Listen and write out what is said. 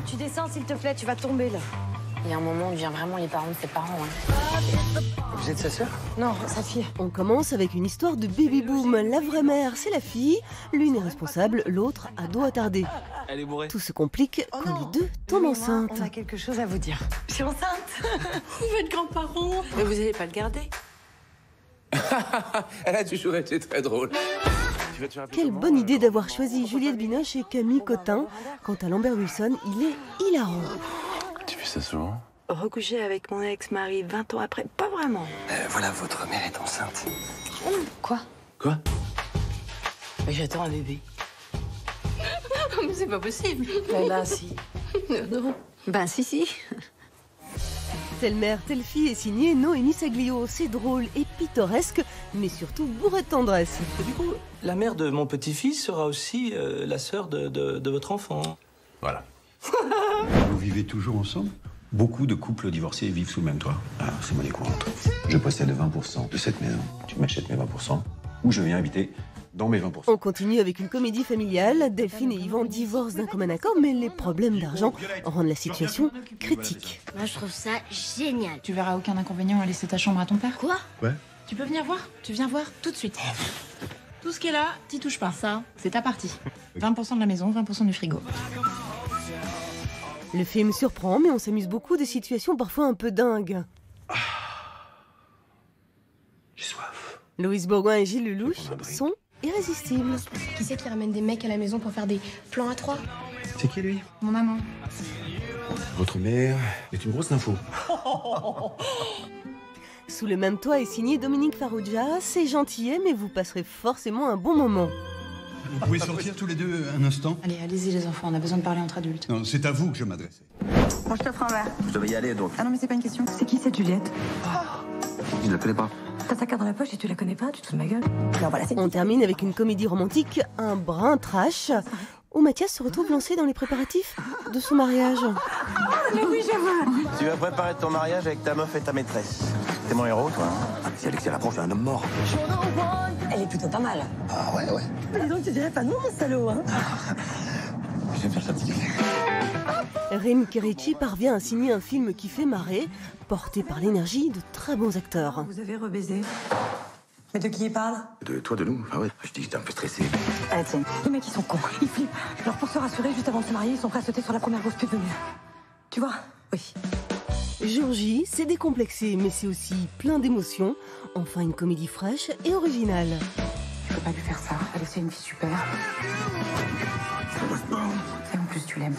tu descends s'il te plaît, tu vas tomber là. Il y a un moment, on devient vraiment les parents de ses parents. Hein. Vous êtes sa sœur? Non, sa fille. On commence avec une histoire de baby-boom. La vraie mère, c'est la fille. L'une est responsable, l'autre a dos attardé. Elle est bourrée. Tout se complique quand les deux tombent enceintes. On a quelque chose à vous dire. Je suis enceinte. Vous êtes grands-parents. Mais vous allez pas le garder. Elle a toujours été très drôle. Quelle bonne idée d'avoir choisi Juliette Binoche et Camille Cotin. Quant à Lambert Wilson, il est hilarant. Tu fais ça souvent? Recoucher avec mon ex-mari 20 ans après, pas vraiment. Voilà, votre mère est enceinte. Quoi? Quoi? Mais j'attends un bébé. Mais c'est pas possible. Ben si. Non. Ben si. Telle mère, telle fille est signée Noémie Saglio. C'est drôle et pittoresque, mais surtout bourré de tendresse. Et du coup, la mère de mon petit-fils sera aussi la sœur de votre enfant. Voilà. Vous vivez toujours ensemble? Beaucoup de couples divorcés vivent sous le même toit. Ah, c'est monnaie courante. Je possède 20% de cette maison. Tu m'achètes mes 20% ou je viens habiter dans mes 20%. On continue avec une comédie familiale. Delphine et Yvan divorcent d'un commun accord, mais les problèmes d'argent rendent la situation critique. Moi, je trouve ça génial. Tu verras aucun inconvénient à laisser ta chambre à ton père. Quoi? Ouais. Tu peux venir voir? Tu viens voir tout de suite. Tout ce qui est là, t'y touches pas. Ça, c'est ta partie. 20% de la maison, 20% du frigo. Le film surprend, mais on s'amuse beaucoup des situations parfois un peu dingues. J'ai soif. Louise Bourgoin et Gilles Lelouch sont irrésistibles. Qui c'est qui ramène des mecs à la maison pour faire des plans à trois? C'est qui lui? Mon maman. Votre mère est une grosse info. Sous le même toit est signé Dominique Farrugia. C'est gentillet, mais vous passerez forcément un bon moment. Vous pouvez sortir tous les deux un instant? Allez, allez-y les enfants, on a besoin de parler entre adultes. Non, c'est à vous que je m'adressais. Moi, je t'offre un verre. Je devais y aller donc. Ah non, mais c'est pas une question. C'est qui cette Juliette? Je ne la connais pas. T'as ta carte dans la poche et tu la connais pas? Tu te fous de ma gueule? Non, voilà, c'est... On termine avec une comédie romantique, un brin trash, où Mathias se retrouve lancé dans les préparatifs de son mariage. Mais oui, je veux. Tu vas préparer ton mariage avec ta meuf et ta maîtresse. T'es mon héros, toi. Si Alexis rapproche, un homme mort. Elle est plutôt pas mal. Ah ouais. Mais dis donc, tu dirais pas non, mon salaud, hein? J'aime bien ça, petit. Rémi Kerici parvient à signer un film qui fait marrer, porté par l'énergie de très bons acteurs. Vous avez rebaisé. Mais de qui il parle? De toi, de nous? Ah ouais. Je dis que j'étais un peu stressé. Allez, tiens. Les mecs, ils sont cons. Ils flippent. Alors, pour se rassurer, juste avant de se marier, ils sont prêts à sauter sur la première grosse pute venue. Tu vois? Oui. Jour J, c'est décomplexé, mais c'est aussi plein d'émotions. Enfin, une comédie fraîche et originale. Tu peux pas lui faire ça. Elle c'est une fille super. Et en plus, tu l'aimes.